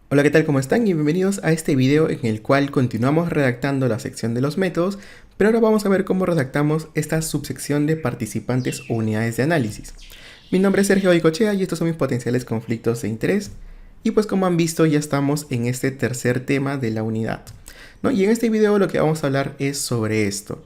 Hola, ¿qué tal? ¿Cómo están? Y bienvenidos a este video en el cual continuamos redactando la sección de los métodos, pero ahora vamos a ver cómo redactamos esta subsección de participantes o unidades de análisis. Mi nombre es Sergio Oicochea y estos son mis potenciales conflictos de interés. Y pues como han visto ya estamos en este tercer tema de la unidad, ¿no? Y en este video lo que vamos a hablar es sobre esto.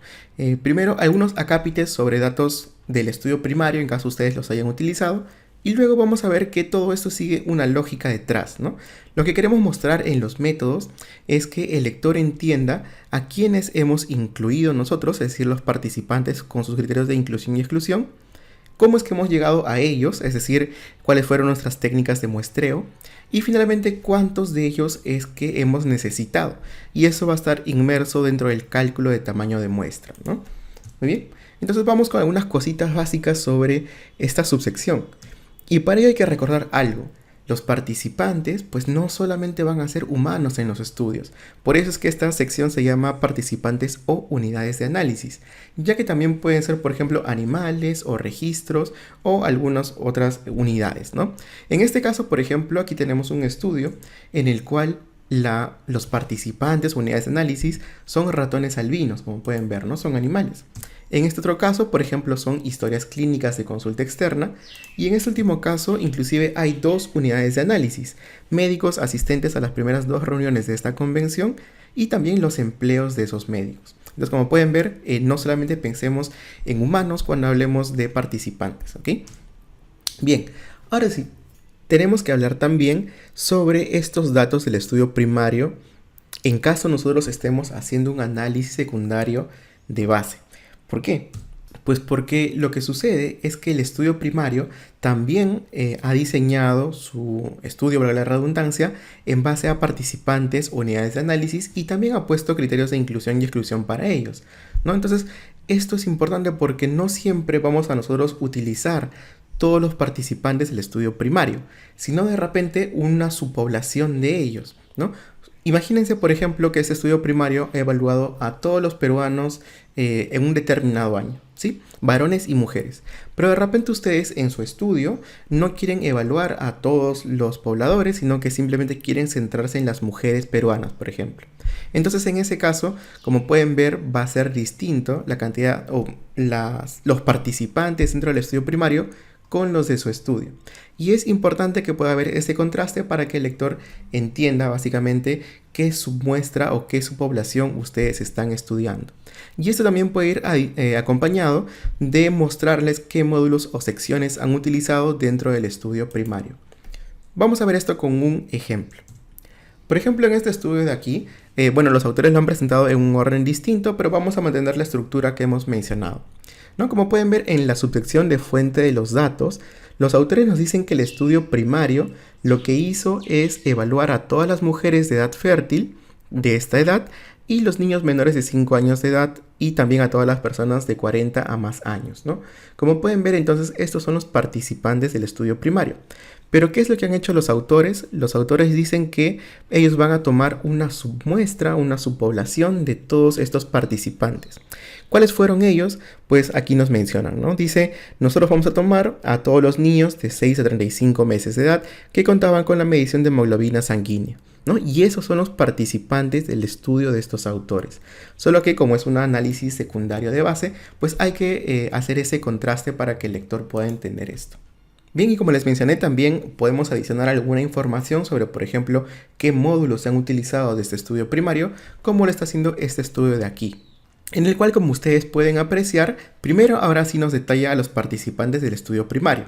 Primero algunos acápites sobre datos del estudio primario en caso ustedes los hayan utilizado. Y luego vamos a ver que todo esto sigue una lógica detrás, ¿no? Lo que queremos mostrar en los métodos es que el lector entienda a quienes hemos incluido nosotros, es decir, los participantes con sus criterios de inclusión y exclusión, cómo es que hemos llegado a ellos, es decir, cuáles fueron nuestras técnicas de muestreo y finalmente cuántos de ellos es que hemos necesitado. Y eso va a estar inmerso dentro del cálculo de tamaño de muestra, ¿no? Muy bien, entonces vamos con algunas cositas básicas sobre esta subsección. Y para ello hay que recordar algo. Los participantes pues no solamente van a ser humanos en los estudios. Por eso es que esta sección se llama participantes o unidades de análisis, ya que también pueden ser, por ejemplo, animales o registros o algunas otras unidades, ¿no? En este caso, por ejemplo, aquí tenemos un estudio en el cual los participantes o unidades de análisis son ratones albinos, como pueden ver, ¿no? Son animales. En este otro caso, por ejemplo, son historias clínicas de consulta externa y en este último caso inclusive hay dos unidades de análisis, médicos asistentes a las primeras dos reuniones de esta convención y también los empleos de esos médicos. Entonces, como pueden ver, no solamente pensemos en humanos cuando hablemos de participantes, ¿ok? Bien, ahora sí, tenemos que hablar también sobre estos datos del estudio primario en caso nosotros estemos haciendo un análisis secundario de base. ¿Por qué? Pues porque lo que sucede es que el estudio primario también ha diseñado su estudio, para la redundancia, en base a participantes, unidades de análisis y también ha puesto criterios de inclusión y exclusión para ellos, ¿no? Entonces, esto es importante porque no siempre vamos a nosotros utilizar todos los participantes del estudio primario, sino de repente una subpoblación de ellos, ¿no? Imagínense, por ejemplo, que este estudio primario ha evaluado a todos los peruanos en un determinado año, ¿sí? Varones y mujeres. Pero de repente ustedes en su estudio no quieren evaluar a todos los pobladores, sino que simplemente quieren centrarse en las mujeres peruanas, por ejemplo. Entonces, en ese caso, como pueden ver, va a ser distinto la cantidad o los participantes dentro del estudio primario con los de su estudio. Y es importante que pueda haber ese contraste para que el lector entienda básicamente qué submuestra o qué subpoblación ustedes están estudiando. Y esto también puede ir acompañado de mostrarles qué módulos o secciones han utilizado dentro del estudio primario. Vamos a ver esto con un ejemplo. Por ejemplo, en este estudio de aquí, los autores lo han presentado en un orden distinto, pero vamos a mantener la estructura que hemos mencionado, ¿no? Como pueden ver en la subsección de fuente de los datos, los autores nos dicen que el estudio primario lo que hizo es evaluar a todas las mujeres de edad fértil de esta edad y los niños menores de 5 años de edad y también a todas las personas de 40 a más años, ¿no? Como pueden ver, entonces, estos son los participantes del estudio primario. Pero ¿qué es lo que han hecho los autores? Los autores dicen que ellos van a tomar una submuestra, una subpoblación de todos estos participantes. ¿Cuáles fueron ellos? Pues aquí nos mencionan, ¿no? Dice, nosotros vamos a tomar a todos los niños de 6 a 35 meses de edad que contaban con la medición de hemoglobina sanguínea, ¿no? Y esos son los participantes del estudio de estos autores. Solo que como es un análisis secundario de base, pues hay que hacer ese contraste para que el lector pueda entender esto. Bien, y como les mencioné, también podemos adicionar alguna información sobre, por ejemplo, qué módulos se han utilizado de este estudio primario, como lo está haciendo este estudio de aquí, en el cual, como ustedes pueden apreciar, primero ahora sí nos detalla a los participantes del estudio primario.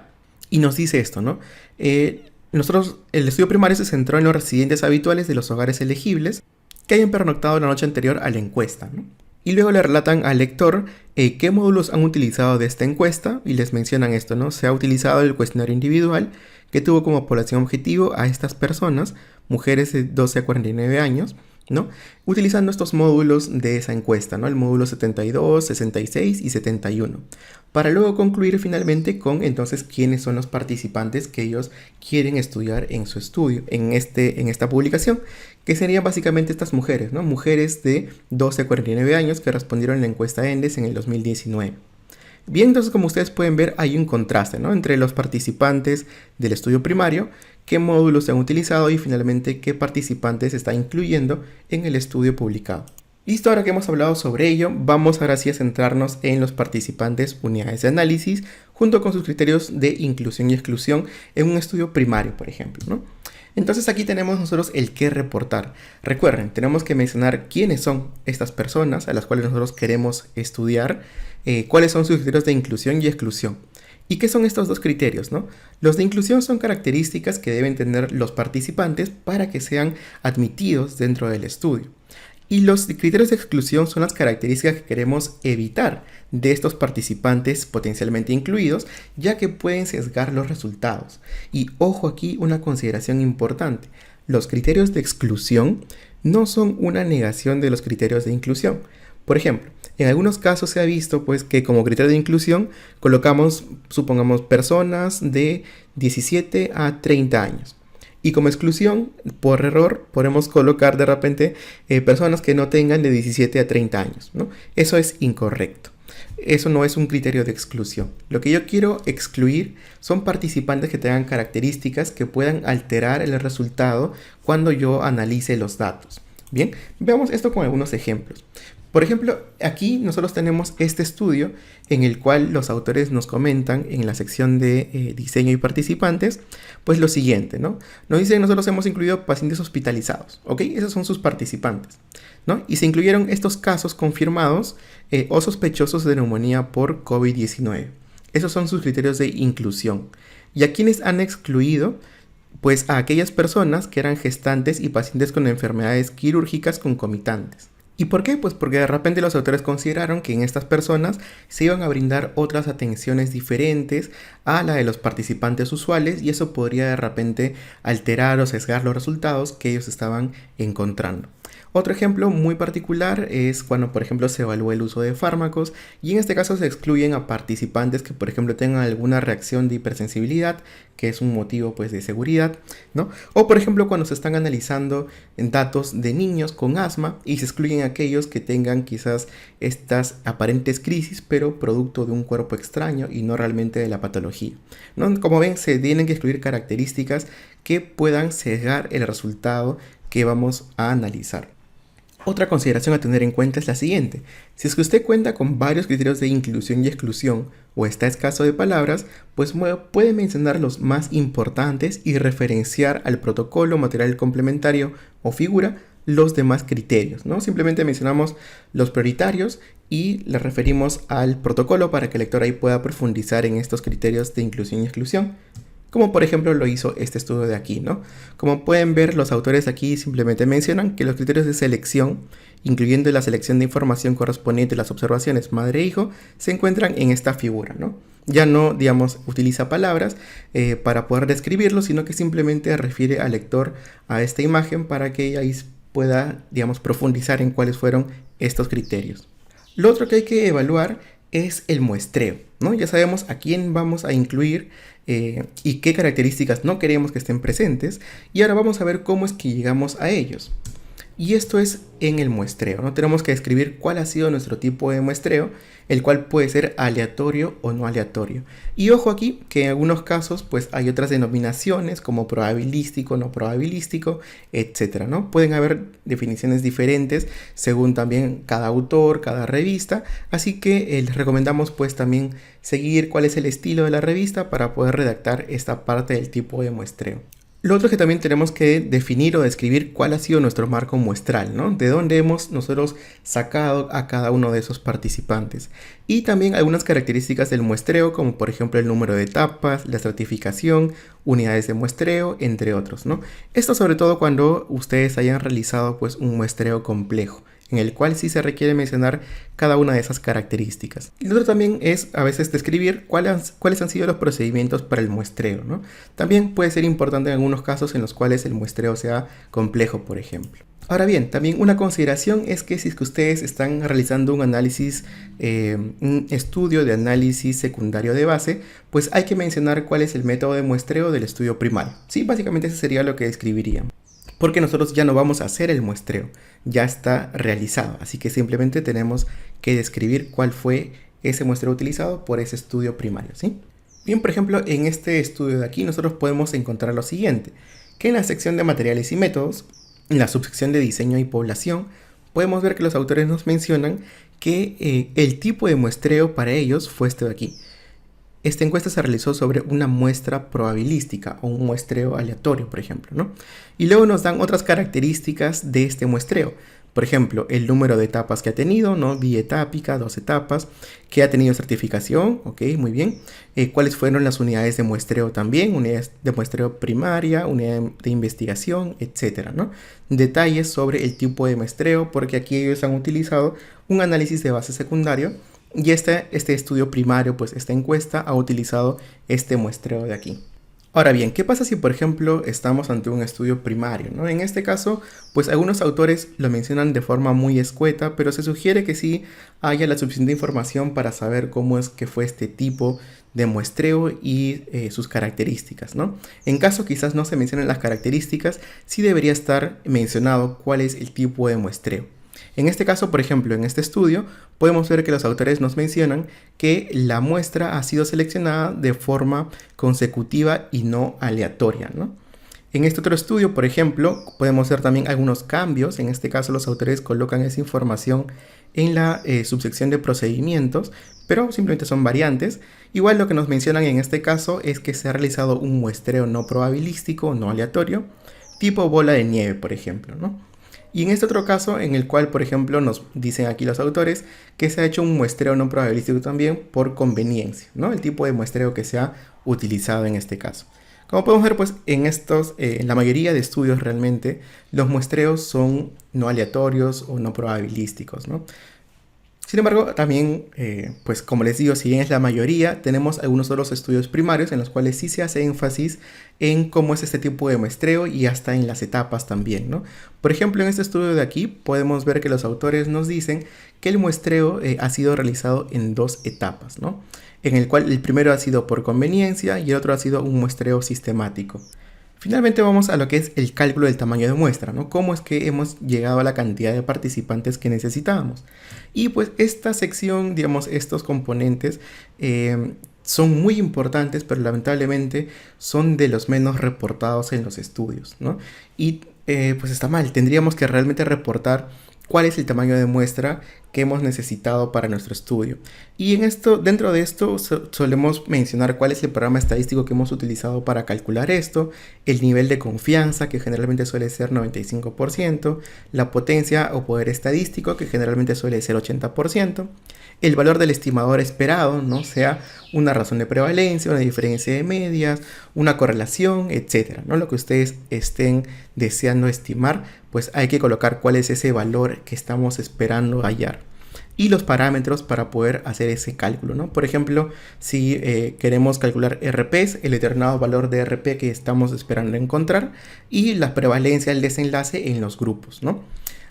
Y nos dice esto, ¿no? El estudio primario se centró en los residentes habituales de los hogares elegibles que hayan pernoctado la noche anterior a la encuesta, ¿no? Y luego le relatan al lector qué módulos han utilizado de esta encuesta y les mencionan esto, ¿no? Se ha utilizado el cuestionario individual que tuvo como población objetivo a estas personas, mujeres de 12 a 49 años, ¿no? Utilizando estos módulos de esa encuesta, ¿no? El módulo 72, 66 y 71. Para luego concluir finalmente con entonces quiénes son los participantes que ellos quieren estudiar en su estudio, en esta publicación, que serían básicamente estas mujeres, ¿no? Mujeres de 12 a 49 años que respondieron a la encuesta ENDES en el 2019. Bien, entonces como ustedes pueden ver hay un contraste, ¿no?, entre los participantes del estudio primario, qué módulos se han utilizado y finalmente qué participantes se está incluyendo en el estudio publicado. Listo, ahora que hemos hablado sobre ello, vamos ahora sí a centrarnos en los participantes unidades de análisis junto con sus criterios de inclusión y exclusión en un estudio primario, por ejemplo, ¿no? Entonces aquí tenemos nosotros el qué reportar. Recuerden, tenemos que mencionar quiénes son estas personas a las cuales nosotros queremos estudiar, cuáles son sus criterios de inclusión y exclusión. ¿Y qué son estos dos criterios, no? Los de inclusión son características que deben tener los participantes para que sean admitidos dentro del estudio. Y los criterios de exclusión son las características que queremos evitar de estos participantes potencialmente incluidos, ya que pueden sesgar los resultados. Y ojo aquí, una consideración importante: los criterios de exclusión no son una negación de los criterios de inclusión. Por ejemplo, en algunos casos se ha visto pues que como criterio de inclusión colocamos, supongamos, personas de 17 a 30 años. Y como exclusión, por error, podemos colocar de repente personas que no tengan de 17 a 30 años, ¿no? Eso es incorrecto. Eso no es un criterio de exclusión. Lo que yo quiero excluir son participantes que tengan características que puedan alterar el resultado cuando yo analice los datos. Bien, veamos esto con algunos ejemplos. Por ejemplo, aquí nosotros tenemos este estudio en el cual los autores nos comentan en la sección de diseño y participantes, pues lo siguiente, ¿no? Nos dicen: nosotros hemos incluido pacientes hospitalizados, ¿ok? Esos son sus participantes, ¿no? Y se incluyeron estos casos confirmados o sospechosos de neumonía por COVID-19. Esos son sus criterios de inclusión. ¿Y a quiénes han excluido? Pues a aquellas personas que eran gestantes y pacientes con enfermedades quirúrgicas concomitantes. ¿Y por qué? Pues porque de repente los autores consideraron que en estas personas se iban a brindar otras atenciones diferentes a la de los participantes usuales, y eso podría de repente alterar o sesgar los resultados que ellos estaban encontrando. Otro ejemplo muy particular es cuando, por ejemplo, se evalúa el uso de fármacos, y en este caso se excluyen a participantes que, por ejemplo, tengan alguna reacción de hipersensibilidad, que es un motivo pues de seguridad, ¿no? O por ejemplo cuando se están analizando datos de niños con asma y se excluyen a aquellos que tengan quizás estas aparentes crisis, pero producto de un cuerpo extraño y no realmente de la patología, ¿no? Como ven, se tienen que excluir características que puedan sesgar el resultado que vamos a analizar. Otra consideración a tener en cuenta es la siguiente: si es que usted cuenta con varios criterios de inclusión y exclusión o está escaso de palabras, pues puede mencionar los más importantes y referenciar al protocolo, material complementario o figura los demás criterios, ¿no? Simplemente mencionamos los prioritarios y le referimos al protocolo para que el lector ahí pueda profundizar en estos criterios de inclusión y exclusión, como por ejemplo lo hizo este estudio de aquí, ¿no? Como pueden ver, los autores aquí simplemente mencionan que los criterios de selección, incluyendo la selección de información correspondiente a las observaciones madre-hijo, se encuentran en esta figura, ¿no? Ya no, digamos, utiliza palabras para poder describirlo, sino que simplemente refiere al lector a esta imagen para que ahí pueda, digamos, profundizar en cuáles fueron estos criterios. Lo otro que hay que evaluar es el muestreo, ¿no? Ya sabemos a quién vamos a incluir y qué características no queremos que estén presentes, y ahora vamos a ver cómo es que llegamos a ellos. Y esto es en el muestreo, ¿no? Tenemos que describir cuál ha sido nuestro tipo de muestreo, el cual puede ser aleatorio o no aleatorio. Y ojo aquí que en algunos casos pues hay otras denominaciones como probabilístico, no probabilístico, etcétera, ¿no? Pueden haber definiciones diferentes según también cada autor, cada revista, así que les recomendamos pues también seguir cuál es el estilo de la revista para poder redactar esta parte del tipo de muestreo. Lo otro es que también tenemos que definir o describir cuál ha sido nuestro marco muestral, ¿no? De dónde hemos nosotros sacado a cada uno de esos participantes. Y también algunas características del muestreo, como por ejemplo el número de etapas, la estratificación, unidades de muestreo, entre otros, ¿no? Esto sobre todo cuando ustedes hayan realizado pues un muestreo complejo, en el cual sí se requiere mencionar cada una de esas características. Y lo otro también es a veces describir cuáles han sido los procedimientos para el muestreo, ¿no? También puede ser importante en algunos casos en los cuales el muestreo sea complejo, por ejemplo. Ahora bien, también una consideración es que si es que ustedes están realizando un análisis, un estudio de análisis secundario de base, pues hay que mencionar cuál es el método de muestreo del estudio primario. Sí, básicamente eso sería lo que describiríamos. Porque nosotros ya no vamos a hacer el muestreo, ya está realizado, así que simplemente tenemos que describir cuál fue ese muestreo utilizado por ese estudio primario, ¿sí? Bien, por ejemplo, en este estudio de aquí nosotros podemos encontrar lo siguiente, que en la sección de materiales y métodos, en la subsección de diseño y población, podemos ver que los autores nos mencionan que el tipo de muestreo para ellos fue este de aquí. Esta encuesta se realizó sobre una muestra probabilística o un muestreo aleatorio, por ejemplo, ¿no? Y luego nos dan otras características de este muestreo. Por ejemplo, el número de etapas que ha tenido, ¿no? Bietápica, 2 etapas, que ha tenido certificación, ok, muy bien. Cuáles fueron las unidades de muestreo también, unidades de muestreo primaria, unidad de investigación, etcétera, ¿no? Detalles sobre el tipo de muestreo, porque aquí ellos han utilizado un análisis de base secundario. Y este estudio primario, pues esta encuesta ha utilizado este muestreo de aquí. Ahora bien, ¿qué pasa si por ejemplo estamos ante un estudio primario, ¿no? En este caso, pues algunos autores lo mencionan de forma muy escueta, pero se sugiere que sí haya la suficiente información para saber cómo es que fue este tipo de muestreo y sus características, ¿no? En caso quizás no se mencionen las características, sí debería estar mencionado cuál es el tipo de muestreo. En este caso, por ejemplo, en este estudio, podemos ver que los autores nos mencionan que la muestra ha sido seleccionada de forma consecutiva y no aleatoria, ¿no? En este otro estudio, por ejemplo, podemos ver también algunos cambios. En este caso, los autores colocan esa información en la subsección de procedimientos, pero simplemente son variantes. Igual lo que nos mencionan en este caso es que se ha realizado un muestreo no probabilístico, no aleatorio, tipo bola de nieve, por ejemplo, ¿no? Y en este otro caso, en el cual, por ejemplo, nos dicen aquí los autores que se ha hecho un muestreo no probabilístico también por conveniencia, ¿no? El tipo de muestreo que se ha utilizado en este caso. Como podemos ver, pues en la mayoría de estudios realmente, los muestreos son no aleatorios o no probabilísticos, ¿no? Sin embargo, también, pues como les digo, si bien es la mayoría, tenemos algunos otros estudios primarios en los cuales sí se hace énfasis en cómo es este tipo de muestreo y hasta en las etapas también, ¿no? Por ejemplo, en este estudio de aquí podemos ver que los autores nos dicen que el muestreo ha sido realizado en 2 etapas, ¿no? En el cual el primero ha sido por conveniencia y el otro ha sido un muestreo sistemático. Finalmente vamos a lo que es el cálculo del tamaño de muestra, ¿no? Cómo es que hemos llegado a la cantidad de participantes que necesitábamos. Y pues esta sección, digamos, estos componentes son muy importantes, pero lamentablemente son de los menos reportados en los estudios, ¿no? Y pues está mal, tendríamos que realmente reportar cuál es el tamaño de muestra que hemos necesitado para nuestro estudio. Y dentro de esto solemos mencionar cuál es el programa estadístico que hemos utilizado para calcular esto, el nivel de confianza, que generalmente suele ser 95%, la potencia o poder estadístico, que generalmente suele ser 80%, el valor del estimador esperado, ¿no? Sea una razón de prevalencia, una diferencia de medias, una correlación, etcétera, ¿no? Lo que ustedes estén deseando estimar, pues hay que colocar cuál es ese valor que estamos esperando hallar. Y los parámetros para poder hacer ese cálculo, ¿no? Por ejemplo, si queremos calcular RPs, el determinado valor de RP que estamos esperando encontrar y la prevalencia del desenlace en los grupos, ¿no?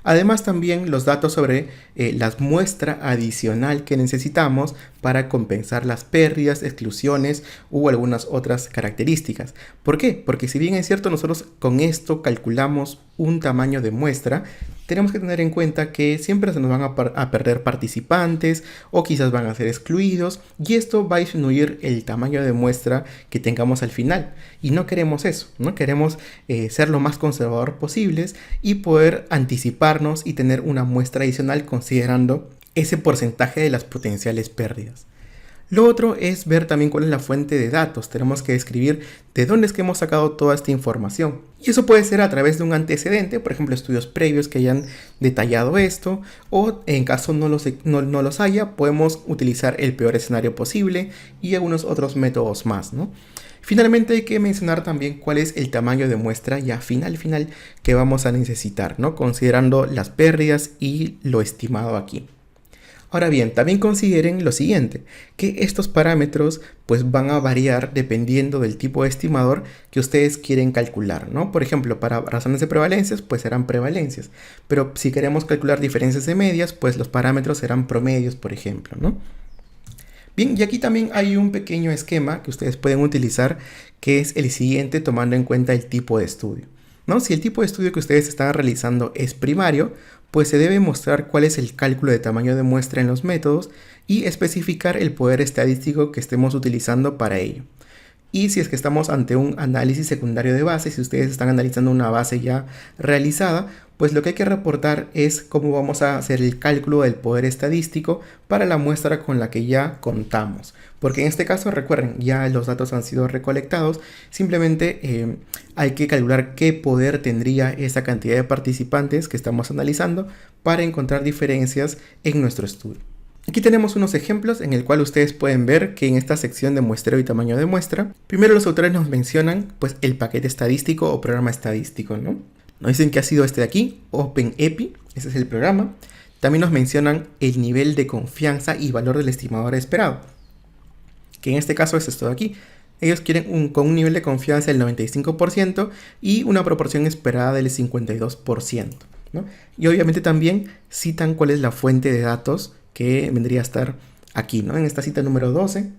Además también los datos sobre la muestra adicional que necesitamos para compensar las pérdidas, exclusiones u algunas otras características. ¿Por qué? Porque si bien es cierto nosotros con esto calculamos un tamaño de muestra, tenemos que tener en cuenta que siempre se nos van a perder participantes o quizás van a ser excluidos y esto va a disminuir el tamaño de muestra que tengamos al final. Y no queremos eso, ¿no? Queremos ser lo más conservador posibles y poder anticiparnos y tener una muestra adicional considerando ese porcentaje de las potenciales pérdidas. Lo otro es ver también cuál es la fuente de datos. Tenemos que describir de dónde es que hemos sacado toda esta información. Y eso puede ser a través de un antecedente, por ejemplo, estudios previos que hayan detallado esto, o en caso no los haya, podemos utilizar el peor escenario posible y algunos otros métodos más, ¿no? Finalmente hay que mencionar también cuál es el tamaño de muestra ya final que vamos a necesitar, ¿no? Considerando las pérdidas y lo estimado aquí. Ahora bien, también consideren lo siguiente, que estos parámetros pues van a variar dependiendo del tipo de estimador que ustedes quieren calcular, ¿no? Por ejemplo, para razones de prevalencias pues serán prevalencias, pero si queremos calcular diferencias de medias pues los parámetros serán promedios, por ejemplo, ¿no? Bien, y aquí también hay un pequeño esquema que ustedes pueden utilizar que es el siguiente tomando en cuenta el tipo de estudio. ¿no? Si el tipo de estudio que ustedes están realizando es primario, pues se debe mostrar cuál es el cálculo de tamaño de muestra en los métodos y especificar el poder estadístico que estemos utilizando para ello. Y si es que estamos ante un análisis secundario de base, si ustedes están analizando una base ya realizada, pues lo que hay que reportar es cómo vamos a hacer el cálculo del poder estadístico para la muestra con la que ya contamos. Porque en este caso, recuerden, ya los datos han sido recolectados, simplemente hay que calcular qué poder tendría esa cantidad de participantes que estamos analizando para encontrar diferencias en nuestro estudio. Aquí tenemos unos ejemplos en el cual ustedes pueden ver que en esta sección de muestreo y tamaño de muestra, primero los autores nos mencionan pues el paquete estadístico o programa estadístico, ¿no? Nos dicen que ha sido este de aquí, OpenEpi, ese es el programa. También nos mencionan el nivel de confianza y valor del estimador esperado, que en este caso es esto de aquí. Ellos quieren con un nivel de confianza del 95% y una proporción esperada del 52%, ¿no? Y obviamente también citan cuál es la fuente de datos que vendría a estar aquí, ¿no? En esta cita número 12.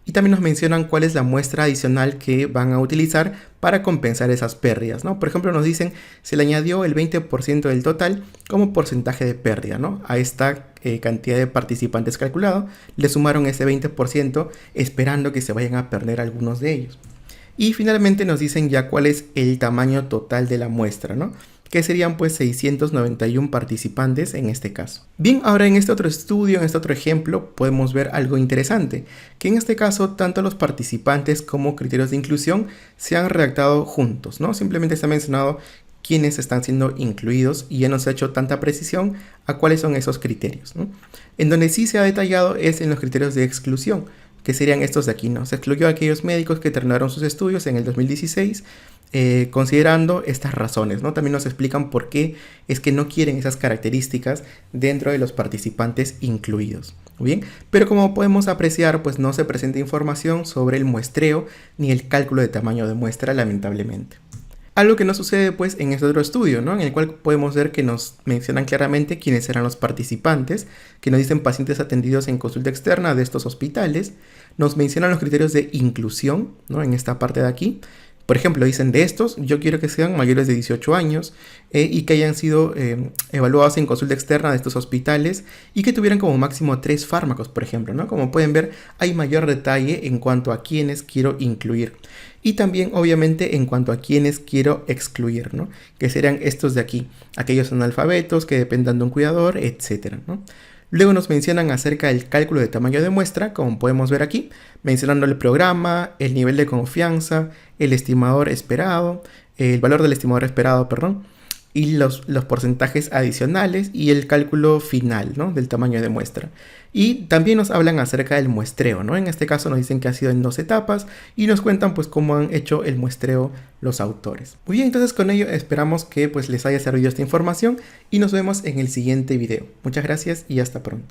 Y también nos mencionan cuál es la muestra adicional que van a utilizar para compensar esas pérdidas, ¿no? Por ejemplo, nos dicen se le añadió el 20% del total como porcentaje de pérdida, ¿no? A esta cantidad de participantes calculado, le sumaron ese 20% esperando que se vayan a perder algunos de ellos. Y finalmente nos dicen ya cuál es el tamaño total de la muestra, ¿no? Que serían pues 691 participantes en este caso. Bien, ahora en este otro estudio, en este otro ejemplo, podemos ver algo interesante, que en este caso tanto los participantes como criterios de inclusión se han redactado juntos, ¿no? Simplemente se ha mencionado quiénes están siendo incluidos y ya no se ha hecho tanta precisión a cuáles son esos criterios, ¿no? En donde sí se ha detallado es en los criterios de exclusión, que serían estos de aquí, ¿no? Se excluyó a aquellos médicos que terminaron sus estudios en el 2016, considerando estas razones, ¿no? También nos explican por qué es que no quieren esas características dentro de los participantes incluidos. Bien, pero como podemos apreciar, pues no se presenta información sobre el muestreo ni el cálculo de tamaño de muestra, lamentablemente. Algo que no sucede pues en este otro estudio, ¿no? En el cual podemos ver que nos mencionan claramente quiénes eran los participantes, que nos dicen pacientes atendidos en consulta externa de estos hospitales, nos mencionan los criterios de inclusión, ¿no? En esta parte de aquí. Por ejemplo, dicen de estos, yo quiero que sean mayores de 18 años y que hayan sido evaluados en consulta externa de estos hospitales y que tuvieran como máximo 3 fármacos, por ejemplo, ¿no? Como pueden ver, hay mayor detalle en cuanto a quienes quiero incluir. Y también, obviamente, en cuanto a quienes quiero excluir, ¿no? Que serán estos de aquí, aquellos analfabetos que dependan de un cuidador, etcétera, ¿no? Luego nos mencionan acerca del cálculo de tamaño de muestra, como podemos ver aquí, mencionando el programa, el nivel de confianza, el estimador esperado, el valor del estimador esperado, perdón, y los porcentajes adicionales y el cálculo final, ¿no? Del tamaño de muestra. Y también nos hablan acerca del muestreo, ¿no? En este caso nos dicen que ha sido en 2 etapas y nos cuentan pues cómo han hecho el muestreo los autores. Muy bien, entonces con ello esperamos que pues les haya servido esta información y nos vemos en el siguiente video. Muchas gracias y hasta pronto.